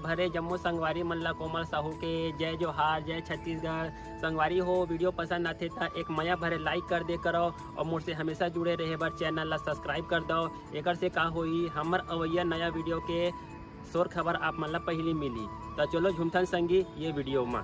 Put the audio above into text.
भरे जम्मू संगवारी मन ला कोमल साहू के जय जोहार, जय छत्तीसगढ़। संगवारी हो वीडियो पसंद आथे तो एक मया भरे लाइक कर दे करो और मुझसे हमेशा जुड़े रहे बर चैनल ला सब्सक्राइब कर दो। एकर से का होई हमर अवैया नया वीडियो के शोर खबर आप मन ला पहली मिली। तो चलो झुमथन संगी ये वीडियो में।